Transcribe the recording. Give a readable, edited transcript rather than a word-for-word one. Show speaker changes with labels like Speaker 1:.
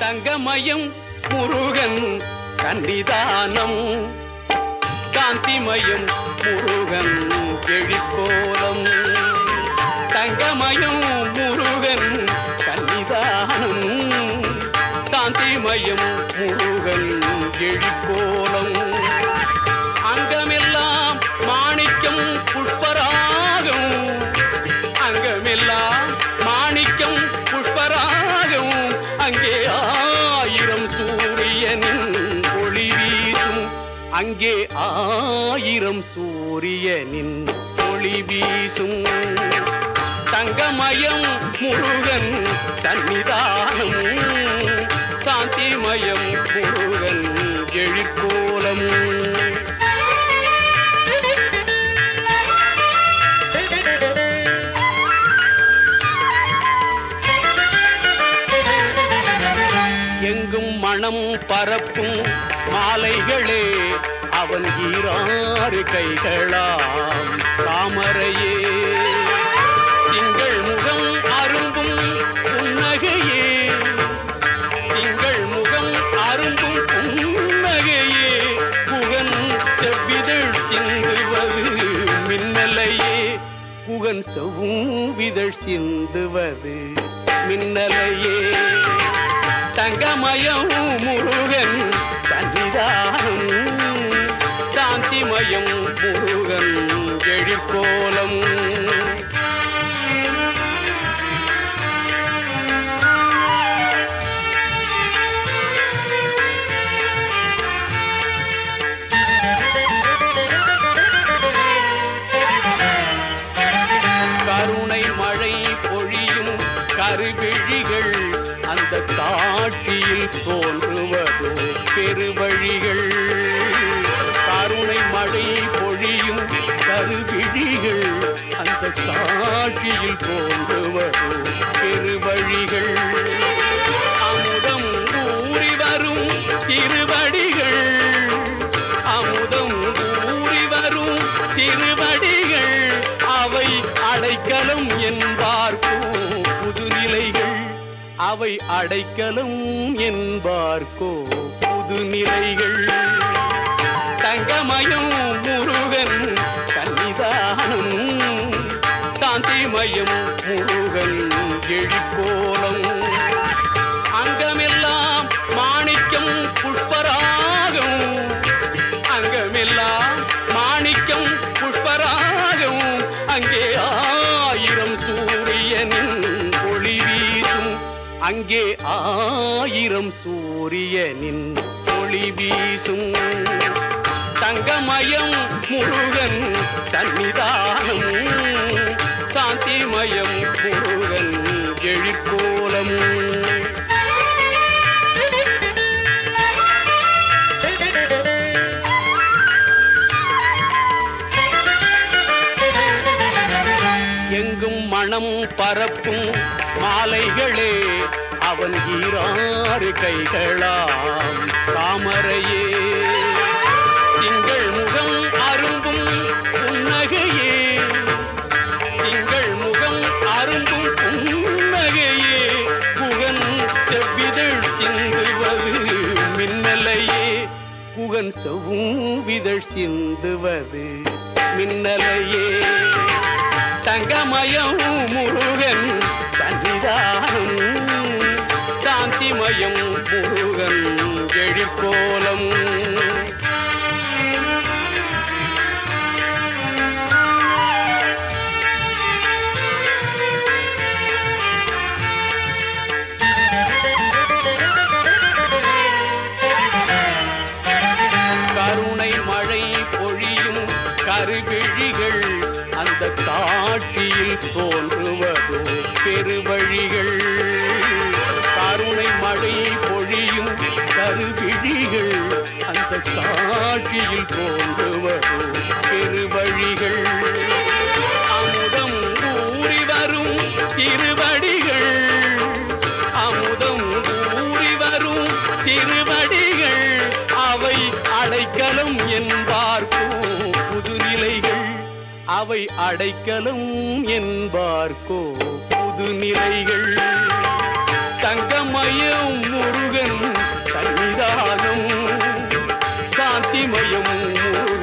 Speaker 1: தங்கமயம் முருகன் சன்னிதானம் காந்திமயம் முருகன் எழிற்கோலம் தங்கமயம் முருகன் சன்னிதானம் காந்திமயம் முருகன் எழிற்கோலம் அங்கமெல்லாம் மாணிக்கம் புஷ்பராகம் அங்கமெல்லாம் மாணிக்கம் புஷ்பராகம் அங்கே ஆயிரம் சூரியனின் ஒளி வீசும் அங்கே ஆயிரம் சூரியனின் ஒளி வீசும் தங்கமயம் முருகன் சன்னிதானம் சாந்திமயம் முருகன் எழிற்கோலம் எங்கும் மனம் பரப்பும் மாலைகளே அவன் ஈராறு கைகளாம் தாமரையே திங்கள் முகம் அரும்பும் புன்னகையே திங்கள் முகம் அரும்பும் புன்னகையே புகன் செவ்விதழ் சிந்துவது மின்னலையே புகன் செவ்விதழ் சிந்துவது மின்னலையே தங்கமயம் முருகன் சன்னிதானம் சாந்திமயம் முருகன் எழிற்கோலம் கருணை மழை பொழியும் கருவிழிகள் அந்த காட்சியில் தோன்றுவதோ பெருவழிகள் கருணை மழை பொழியும் கருவிழிகள் அந்த காட்சியில் தோன்றுவதோ பெருவழிகள் அமுதம் ஊறி வரும் திருவடிகள் அமுதம் ஊறி வரும் திருவடிகள் அவை அடைக்கலம் என்பார்க்கோ புதுநிலைகள் அவை அடைக்கலம் என்பார்க்கோ புதுநிலைகள் தங்கமயம் முருகன் சன்னிதானம் சாந்திமயம் முருகன் எழிற்கோலம் அங்கமெல்லாம் மாணிக்கம் புஷ்பராகம் அங்கமெல்லாம் மாணிக்கம் புஷ்பராகம் அங்கே ஆயிரம் சூரியனின் ஒளி வீசும் அங்கே ஆயிரம் சூரியனின் ஒளி வீசும் தங்கமயம் முருகன் சன்னிதானம் சாந்திமயம் முருகன் எழிற்கோலம் எங்கும் மனம் பரப்பும் மாலைகளே அவன் ஈராறு கைகளாம் தாமரையே திங்கள் முகம் அரும்பும் புன்னகையே திங்கள் முகம் அரும்பும் புன்னகையே புகன் செவ்விதழ் சிந்துவது மின்னலையே புகன் செவ்விதழ் சிந்துவது மின்னலையே தங்கமயம் முருகன் சன்னிதானம் சாந்திமயம் முருகன் எழிற்கோலம் கருணை மழை பொழியும் கருவிழிகள் அந்த காட்சியில் தோன்றுவதோ பெருவழிகள் கருணை மழை பொழியும் கருவிழிகள் அந்த காட்சியில் தோன்றுவதோ பெருவழிகள் அமுதம் ஊறி வரும் திருவடிகள் அமுதம் ஊறி வரும் திருவடிகள் அவை அடைக்கலம் என்பார்க்கோ புதுநிலைகள் அவை அடைக்கலம் என்பார்க்கோ புதுநிலைகள் தங்கமயம் முருகன் சன்னிதானம் சாந்திமயம் முருகன்